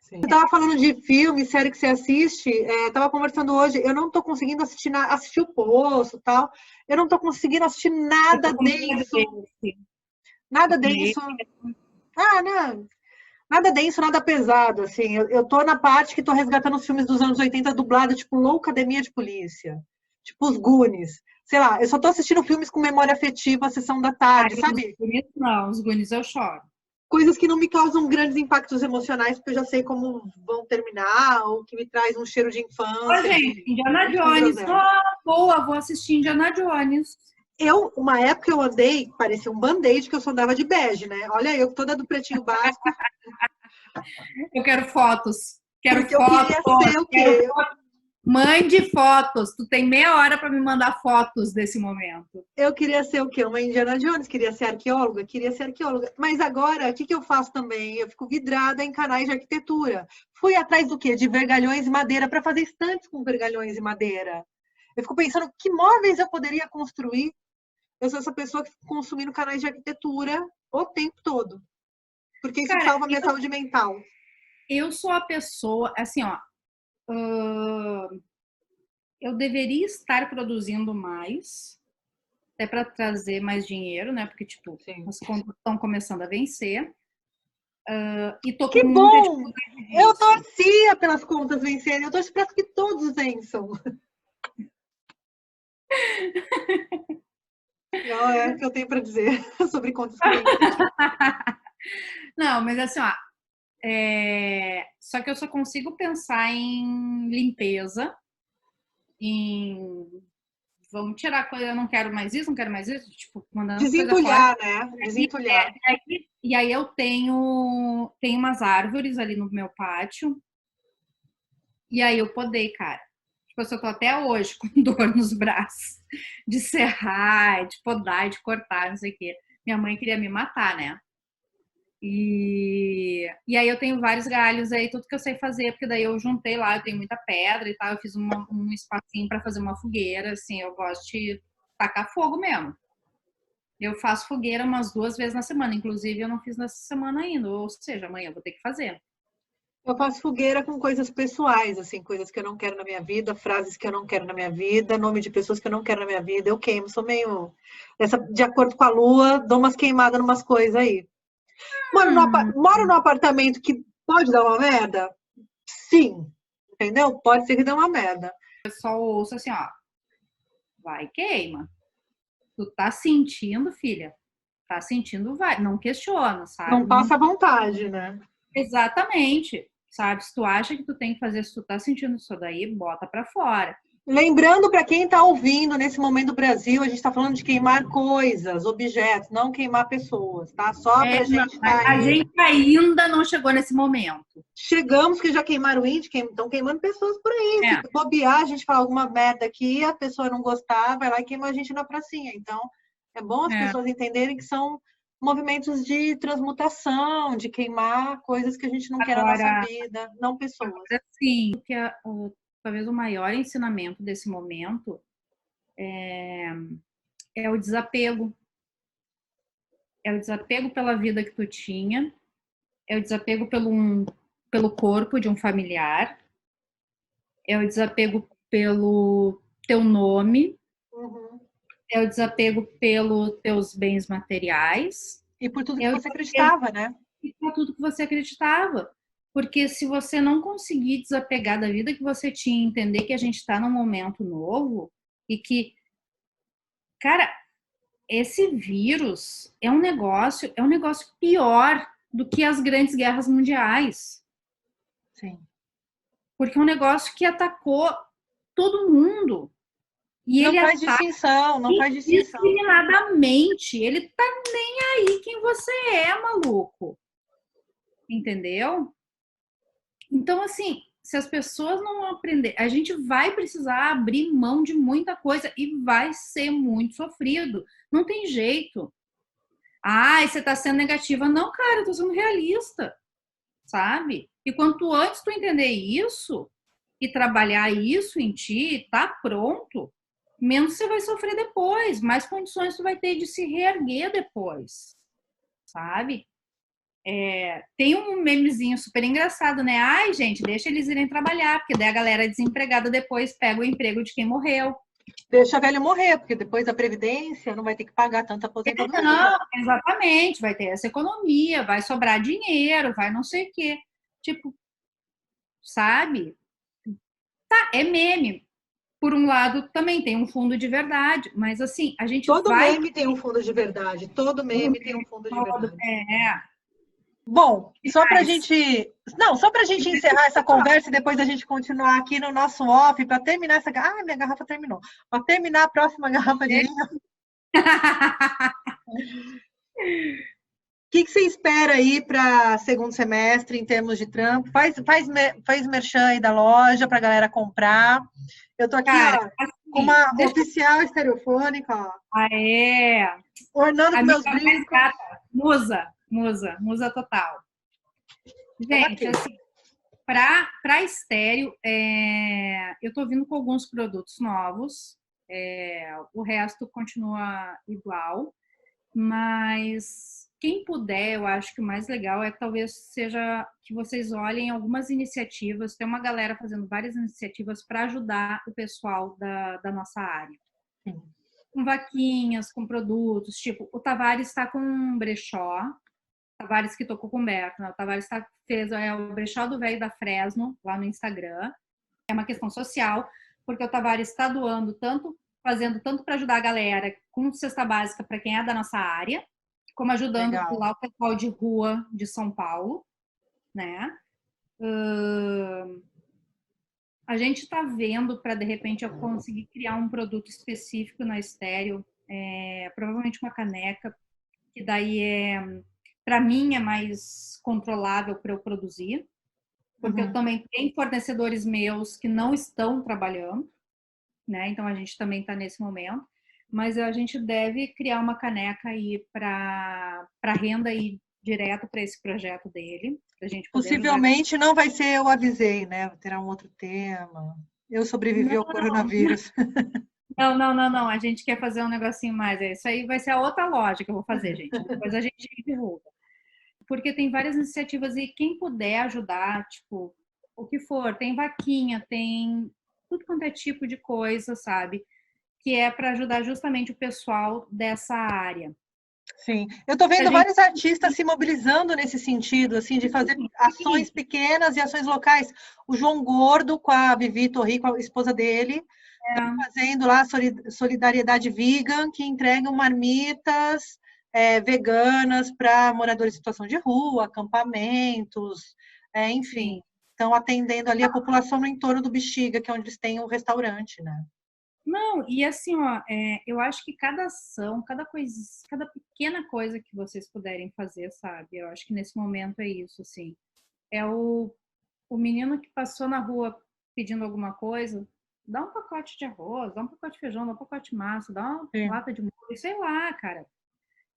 Sim. Você estava falando de filme, série que você assiste, estava conversando hoje, eu não estou conseguindo assistir o Poço e tal, eu não estou conseguindo assistir nada denso. Nada denso. Não. Nada denso, nada pesado, assim. Eu tô na parte que tô resgatando os filmes dos anos 80 dublado, tipo Loucademia de Polícia, tipo Os Goonies. Sei lá, eu só tô assistindo filmes com memória afetiva, a sessão da tarde, sabe? Os Goonies eu choro. Coisas que não me causam grandes impactos emocionais, porque eu já sei como vão terminar, ou que me traz um cheiro de infância. Gente, Indiana Jones. Boa, vou assistir Indiana Jones. Uma época eu andei, parecia um band-aid, que eu só andava de bege, né? Olha, eu toda do pretinho básico. Eu quero fotos. Porque eu queria ser o quê? Mãe de fotos. Tu tem meia hora para me mandar fotos desse momento. Eu queria ser o quê? Uma Indiana Jones, queria ser arqueóloga? Queria ser arqueóloga. Mas agora, o que eu faço também? Eu fico vidrada em canais de arquitetura. Fui atrás do quê? De vergalhões e madeira, para fazer estantes com vergalhões e madeira. Eu fico pensando, que móveis eu poderia construir? Eu sou essa pessoa que fica consumindo canais de arquitetura o tempo todo. Porque isso salva a minha saúde mental. Eu sou a pessoa, assim, ó, eu deveria estar produzindo mais, até para trazer mais dinheiro, né? Porque, tipo, sim, as contas estão começando a vencer. E tô que com bom! Eu torcia pelas contas vencerem, eu torço para que todos vençam. Não é o que eu tenho para dizer sobre contas que vencem. Não, mas assim, ó, só que eu só consigo pensar em limpeza, em vamos tirar coisa, eu não quero mais isso, não quero mais isso, tipo, mandando desentulhar, coisa fora. Né? Desentulhar. E aí eu tenho umas árvores ali no meu pátio, e aí eu podei, cara. Tipo, eu tô até hoje com dor nos braços, de serrar, de podar, de cortar, não sei o quê. Minha mãe queria me matar, né? E aí eu tenho vários galhos aí, tudo que eu sei fazer, porque daí eu juntei lá, eu tenho muita pedra e tal, eu fiz um espacinho para fazer uma fogueira, assim, eu gosto de tacar fogo mesmo. Eu faço fogueira umas 2 vezes na semana, inclusive eu não fiz nessa semana ainda, ou seja, amanhã eu vou ter que fazer. Eu faço fogueira com coisas pessoais, assim, coisas que eu não quero na minha vida, frases que eu não quero na minha vida, nome de pessoas que eu não quero na minha vida, eu queimo, sou meio... de acordo com a lua, dou umas queimadas em umas coisas aí. Moro num apartamento que pode dar uma merda? Sim. Entendeu? Pode ser que dê uma merda. Eu só ouço assim, ó. Vai, queima. Tu tá sentindo, filha? Tá sentindo, vai. Não questiona, sabe? Não passa vontade, né? Exatamente. Sabe? Se tu acha que tu tem que fazer, se tu tá sentindo isso daí, bota pra fora. Lembrando para quem está ouvindo nesse momento do Brasil, a gente está falando de queimar coisas, objetos, não queimar pessoas, tá? Só para a Não, gente estar a aí. gente ainda não chegou nesse momento. Chegamos que já queimaram índio, estão queimando pessoas por aí. É. Se bobear, a gente fala alguma merda aqui, a pessoa não gostar, vai lá e queima a gente na pracinha. Então, é bom as pessoas entenderem que são movimentos de transmutação, de queimar coisas que a gente não quer na nossa vida, não pessoas. Agora, sim, que talvez o maior ensinamento desse momento é o desapego. É o desapego pela vida que tu tinha, é o desapego pelo corpo de um familiar, é o desapego pelo teu nome, é o desapego pelos teus bens materiais. E por tudo que você acreditava, né? E por tudo que você acreditava. Porque se você não conseguir desapegar da vida que você tinha, entender que a gente está num momento novo e que, cara, esse vírus é um negócio pior do que as grandes guerras mundiais. Sim. Porque é um negócio que atacou todo mundo. E não ele faz distinção, não faz distinção. Indiscriminadamente. Ele tá nem aí quem você é, maluco. Entendeu? Então, assim, se as pessoas não aprender, a gente vai precisar abrir mão de muita coisa e vai ser muito sofrido. Não tem jeito. Ai, você tá sendo negativa. Não, cara, eu tô sendo realista, sabe? E quanto antes tu entender isso e trabalhar isso em ti, tá pronto, menos você vai sofrer depois, mais condições tu vai ter de se reerguer depois, sabe? Tem um memezinho super engraçado, né? Ai, gente, deixa eles irem trabalhar, porque daí a galera desempregada depois pega o emprego de quem morreu. Deixa a velha morrer, porque depois da Previdência não vai ter que pagar tanta aposentadoria. Não, exatamente, vai ter essa economia, vai sobrar dinheiro, vai não sei o quê. Tipo, sabe? Tá, é meme. Por um lado, também tem um fundo de verdade, mas assim, a gente todo vai... meme tem um fundo de verdade, todo meme tem um fundo de verdade. É. Bom, só para a gente encerrar essa conversa e depois a gente continuar aqui no nosso off, para terminar essa... Ah, minha garrafa terminou. Para terminar a próxima garrafa de vinho. O que você espera aí para segundo semestre em termos de trampo? Faz merchan aí da loja para a galera comprar. Eu tô aqui, ó, assim, com uma oficial estereofônica, ó. Aê! Ornando com meus brincos. Musa total. Gente, assim, para estéreo, eu tô vindo com alguns produtos novos. O resto continua igual, mas quem puder, eu acho que o mais legal talvez seja que vocês olhem algumas iniciativas. Tem uma galera fazendo várias iniciativas para ajudar o pessoal da nossa área. Sim. Com vaquinhas, com produtos, tipo, o Tavares está com um brechó, Tavares que tocou com o Humberto, né? O Tavares fez o brechó do velho da Fresno, lá no Instagram. É uma questão social, porque o Tavares está doando fazendo tanto para ajudar a galera com cesta básica para quem é da nossa área, como ajudando lá o pessoal de rua de São Paulo, né? A gente está vendo para, de repente, eu conseguir criar um produto específico na estéreo, provavelmente uma caneca, que daí para mim é mais controlável para eu produzir, porque eu também tenho fornecedores meus que não estão trabalhando, né? Então a gente também está nesse momento, mas a gente deve criar uma caneca aí para renda aí direto para esse projeto dele. Pra gente possivelmente não vai ser eu avisei, né? Terá um outro tema. Eu sobrevivi ao coronavírus. Não. A gente quer fazer um negocinho mais. Isso aí vai ser a outra loja que eu vou fazer, gente. Depois a gente divulga. Porque tem várias iniciativas e quem puder ajudar, tipo, o que for, tem vaquinha, tem tudo quanto é tipo de coisa, sabe? Que é para ajudar justamente o pessoal dessa área. Sim, eu estou vendo vários artistas se mobilizando nesse sentido, assim, de fazer ações pequenas e ações locais. O João Gordo com a Vivi Torri, com a esposa dele, estão fazendo lá Solidariedade Vegan, que entregam marmitas veganas para moradores em situação de rua, acampamentos, enfim. estão atendendo ali a população no entorno do Bexiga, que é onde eles têm o restaurante, né? Não, e assim, ó, eu acho que cada ação, cada coisa, cada pequena coisa que vocês puderem fazer, sabe? Eu acho que nesse momento é isso, assim. É o menino que passou na rua pedindo alguma coisa, dá um pacote de arroz, dá um pacote de feijão, dá um pacote de massa, dá uma Sim. lata de molho, sei lá, cara.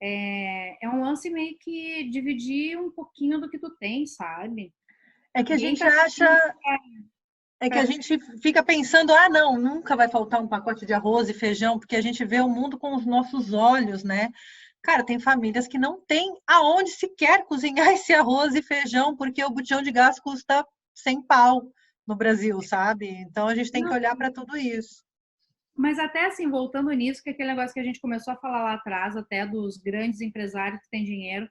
É um lance meio que dividir um pouquinho do que tu tem, sabe? É que a Ninguém gente tá acha, é que a pra... gente fica pensando, ah, não, nunca vai faltar um pacote de arroz e feijão, porque a gente vê o mundo com os nossos olhos, né? Cara, tem famílias que não têm aonde sequer cozinhar esse arroz e feijão, porque o botijão de gás custa 100 pau no Brasil, sabe? Então a gente tem que Não, olhar para tudo isso. mas até assim, voltando nisso, que é aquele negócio que a gente começou a falar lá atrás, até dos grandes empresários que têm dinheiro.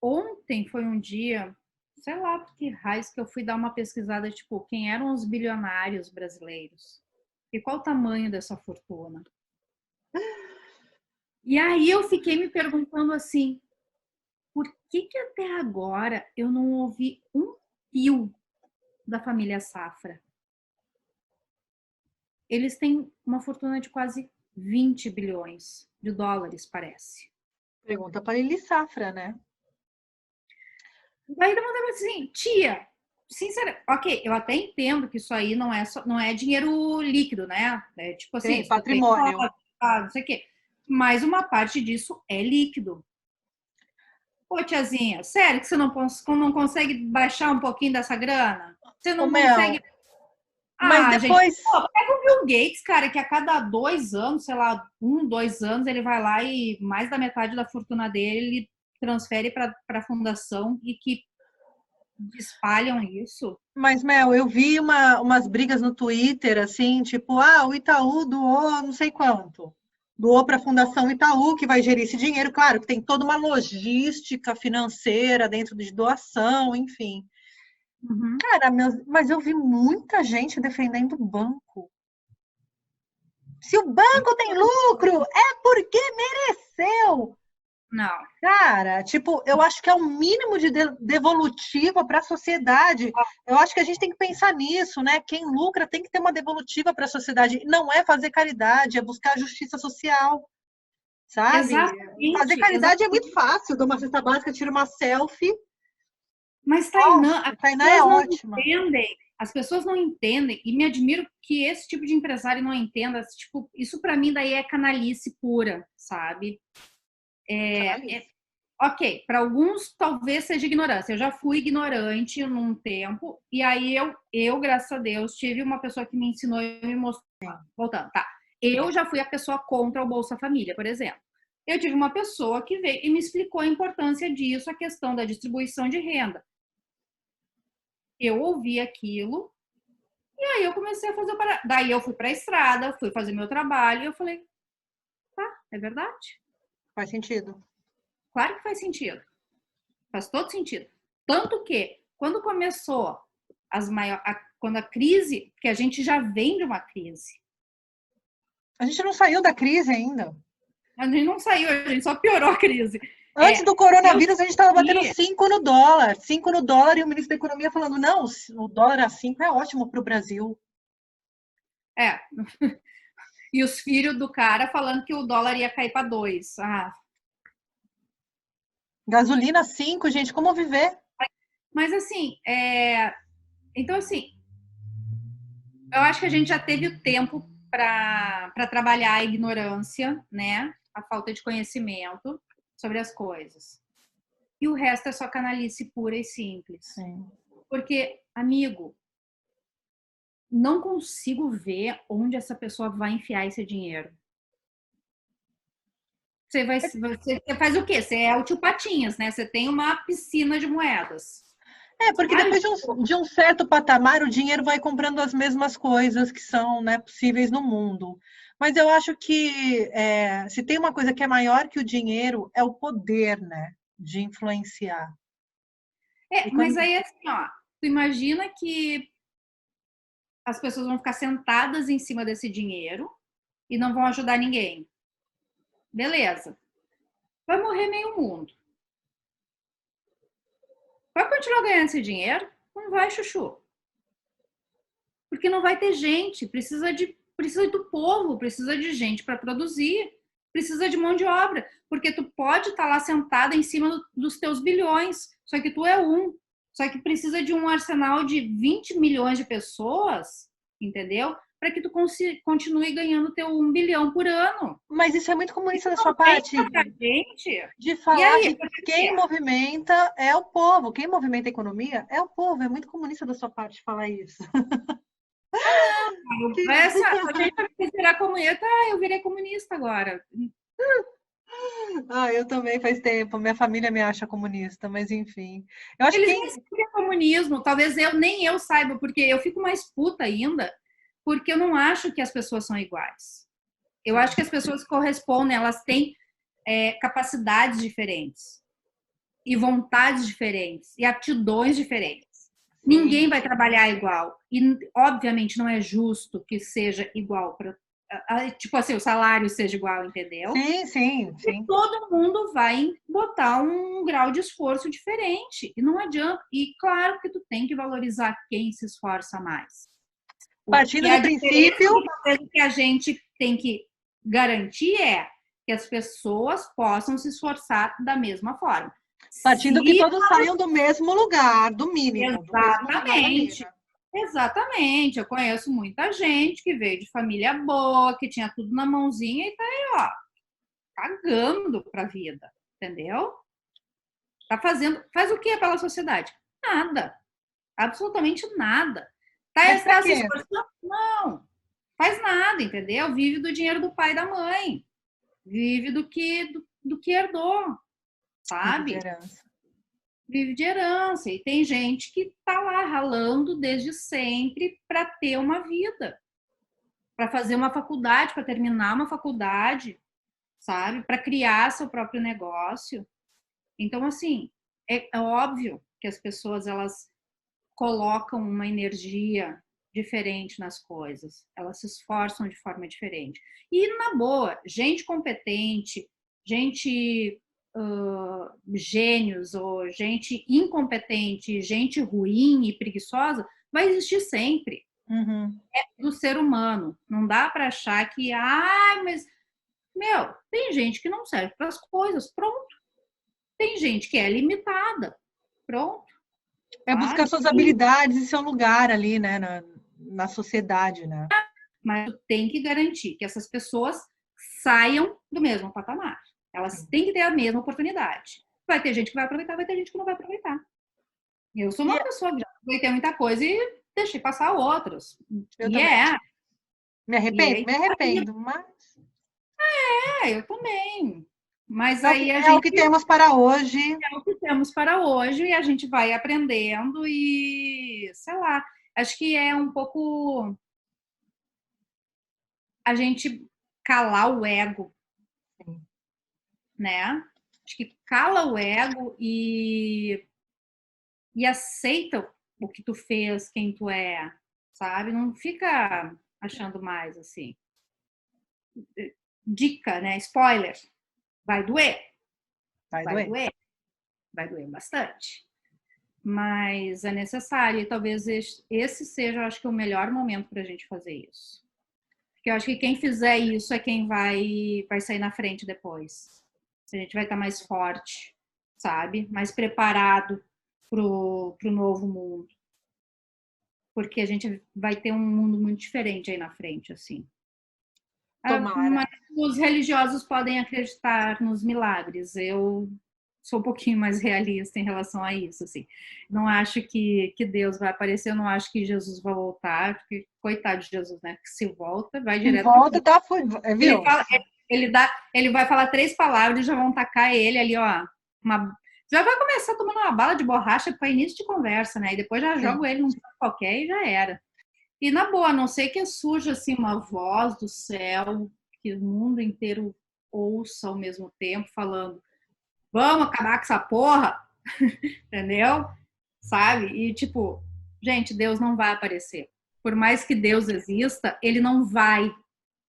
Ontem foi um dia, sei lá por que raiz que eu fui dar uma pesquisada, tipo, quem eram os bilionários brasileiros e qual o tamanho dessa fortuna. E aí eu fiquei me perguntando assim, por que até agora eu não ouvi um fio da família Safra? Eles têm uma fortuna de quase 20 bilhões de dólares, parece. Pergunta para Lili Safra, né? Daí eu mandava assim, tia, sinceramente, ok, eu até entendo que isso aí não é dinheiro líquido, né? É tipo assim, Tem se tu tem patrimônio. não sei o quê. Mas uma parte disso é líquido. Ô, tiazinha, sério que você não consegue baixar um pouquinho dessa grana? Você Ô, não Mel, consegue. mas Ah, gente, depois. pô, pega o Bill Gates, cara, que a cada 2 anos, sei lá, 2 anos, ele vai lá e mais da metade da fortuna dele ele transfere para a fundação e que espalham isso. Mas, Mel, eu vi umas brigas no Twitter, assim, tipo, ah, o Itaú doou não sei quanto. Doou para a Fundação Itaú, que vai gerir esse dinheiro. Claro que tem toda uma logística financeira dentro de doação, enfim. Uhum. Cara, mas eu vi muita gente defendendo o banco. Se o banco tem lucro, é porque mereceu. Não. Cara, tipo, eu acho que é o mínimo de devolutiva para a sociedade. Eu acho que a gente tem que pensar nisso, né? Quem lucra tem que ter uma devolutiva para a sociedade. Não é fazer caridade, é buscar justiça social, sabe? Fazer Exatamente, caridade é muito exatamente. fácil. Dou uma cesta básica, tiro uma selfie. Mas, Tainã, Nossa, as a Tainá é pessoas não ótima. entendem. As pessoas não entendem. E me admiro que esse tipo de empresário não entenda. Tipo, isso para mim daí é canalice pura, sabe? Canalice. Ok, para alguns talvez seja ignorância. Eu já fui ignorante num tempo, e aí graças a Deus, tive uma pessoa que me ensinou e me mostrou. Voltando, tá. Eu já fui a pessoa contra o Bolsa Família, por exemplo. Eu tive uma pessoa que veio e me explicou a importância disso, a questão da distribuição de renda. Eu ouvi aquilo, e aí eu comecei a fazer. Daí eu fui para a estrada, fui fazer meu trabalho, e eu falei, tá, é verdade. Faz sentido. Claro que faz sentido. Faz todo sentido. Tanto que, quando começou quando a crise, que a gente já vem de uma crise, A gente não saiu da crise ainda. a gente não saiu, a gente só piorou a crise. Antes do Eu coronavírus, a gente estava batendo senti, 5 no dólar. 5 no dólar e o ministro da Economia falando, não, o dólar a 5 é ótimo para o Brasil. é, e os filhos do cara falando que o dólar ia cair para 2. Ah, Gasolina 5, gente, como viver? mas assim, então assim, eu acho que a gente já teve o tempo para trabalhar a ignorância, né? A falta de conhecimento sobre as coisas. E o resto é só canalice pura e simples. Sim. Porque, amigo, não consigo ver onde essa pessoa vai enfiar esse dinheiro. Você faz o quê? Você é o tio Patinhas, né? Você tem uma piscina de moedas. Porque Ai, depois de um certo patamar, o dinheiro vai comprando as mesmas coisas que são, né, possíveis no mundo. Mas eu acho que se tem uma coisa que é maior que o dinheiro, é o poder, né, de influenciar. E mas quando... aí assim, ó, tu imagina que as pessoas vão ficar sentadas em cima desse dinheiro e não vão ajudar ninguém. Beleza. Vai morrer meio mundo. Vai continuar ganhando esse dinheiro? Não vai, chuchu. Porque não vai ter gente. Precisa do povo, precisa de gente para produzir, precisa de mão de obra. Porque tu pode estar lá sentada em cima dos teus bilhões, só que tu é um. Só que precisa de um arsenal de 20 milhões de pessoas, entendeu? Para que tu continue ganhando teu 1 bilhão por ano. Mas isso é muito comunista da Não sua tem parte, pra gente. de E falar aí, que quem movimenta é o povo, quem movimenta a economia é o povo. É muito comunista da sua parte falar isso. a gente vai virar comunista, eu virei comunista agora. Eu também faz tempo. Minha família me acha comunista, mas enfim. Eu acho que Eles nem quem. sabem o que é comunismo, talvez nem eu saiba, porque eu fico mais puta ainda, porque eu não acho que as pessoas são iguais. Eu acho que as pessoas correspondem, elas têm capacidades diferentes, e vontades diferentes, e aptidões diferentes. Ninguém vai trabalhar igual. E, obviamente, não é justo que seja igual para. Tipo assim, o salário seja igual, entendeu? Sim. E todo mundo vai botar um grau de esforço diferente. E não adianta. E claro que tu tem que valorizar quem se esforça mais. Partindo do princípio. Que a gente tem que garantir é que as pessoas possam se esforçar da mesma forma. Partindo que todos saiam do mesmo lugar, do mínimo. Exatamente. Exatamente. Eu conheço muita gente que veio de família boa, que tinha tudo na mãozinha e tá aí, ó, cagando pra vida, entendeu? Faz o que pela sociedade? Nada. Absolutamente nada. Tá se esforçando? Não. Faz nada, entendeu? Vive do dinheiro do pai e da mãe. Vive do que herdou, sabe? Vive de herança. E tem gente que tá lá ralando desde sempre para ter uma vida, para fazer uma faculdade, para terminar uma faculdade, sabe? Para criar seu próprio negócio. Então, assim, é óbvio que as pessoas, elas colocam uma energia diferente nas coisas, elas se esforçam de forma diferente. E, na boa, gente competente, gente gênios ou gente incompetente, gente ruim e preguiçosa, vai existir sempre. É do ser humano. Não dá para achar que, mas, tem gente que não serve para as coisas, pronto. Tem gente que é limitada, pronto. É buscar suas habilidades e seu lugar ali, né, na sociedade, né? Mas tem que garantir que essas pessoas saiam do mesmo patamar. Elas têm que ter a mesma oportunidade. Vai ter gente que vai aproveitar, vai ter gente que não vai aproveitar. Eu sou uma pessoa que já aproveitei muita coisa e deixei passar outras. Eu também. Me arrependo, mas... eu também. Mas aí é o que temos para hoje. É o que temos para hoje e a gente vai aprendendo e, sei lá, acho que é um pouco a gente calar o ego, né? Acho que cala o ego e aceita o que tu fez, quem tu é, sabe? Não fica achando mais assim. Dica, né? Spoiler. Vai doer. Vai doer bastante. Mas é necessário e talvez esse seja, eu acho que o melhor momento para a gente fazer isso. Porque eu acho que quem fizer isso é quem vai sair na frente depois. A gente vai estar mais forte, sabe? Mais preparado pro novo mundo. Porque a gente vai ter um mundo muito diferente aí na frente, assim. Tomara. Mas os religiosos podem acreditar nos milagres. Eu sou um pouquinho mais realista em relação a isso, assim. Não acho que Deus vai aparecer, eu não acho que Jesus vai voltar, porque coitado de Jesus, né? Que se volta, vai direto. Se volta, tá, viu? Ele vai falar 3 palavras e já vão tacar ele ali, ó. Já vai começar tomando uma bala de borracha para início de conversa, né? E depois já jogo ele num canto qualquer e já era. E na boa, a não ser que surja assim uma voz do céu que o mundo inteiro ouça ao mesmo tempo falando: vamos acabar com essa porra, entendeu? Sabe? E tipo, gente, Deus não vai aparecer. Por mais que Deus exista, ele não vai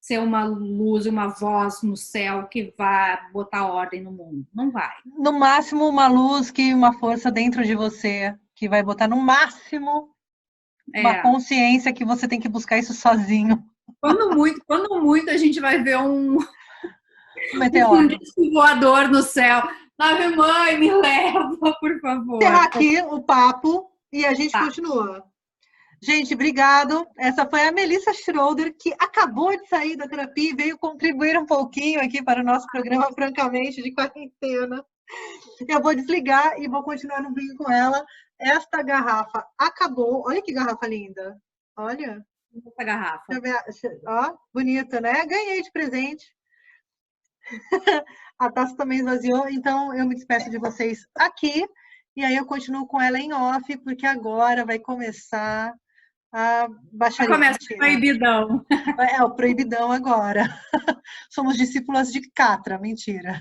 ser uma luz, uma voz no céu que vai botar ordem no mundo. Não vai. No máximo, uma luz, uma força dentro de você, que vai botar no máximo uma consciência que você tem que buscar isso sozinho. Quando muito, a gente vai ver um meteoro. disco voador no céu. Ave mãe, me leva, por favor. Encerrar aqui o papo e a gente continua. Gente, obrigado. Essa foi a Melissa Schroeder, que acabou de sair da terapia e veio contribuir um pouquinho aqui para o nosso programa, francamente, de quarentena. Eu vou desligar e vou continuar no vinho com ela. Esta garrafa acabou. Olha que garrafa linda. Olha. Essa garrafa. Ó, bonita, né? Ganhei de presente. A taça também esvaziou, então eu me despeço de vocês aqui. E aí eu continuo com ela em off, porque agora vai começar a baixaria. Começa o proibidão. É o proibidão agora. Somos discípulas de Catra, mentira.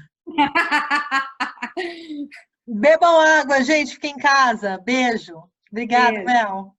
Bebam água, gente. Fiquem em casa. Beijo. Obrigada, Mel.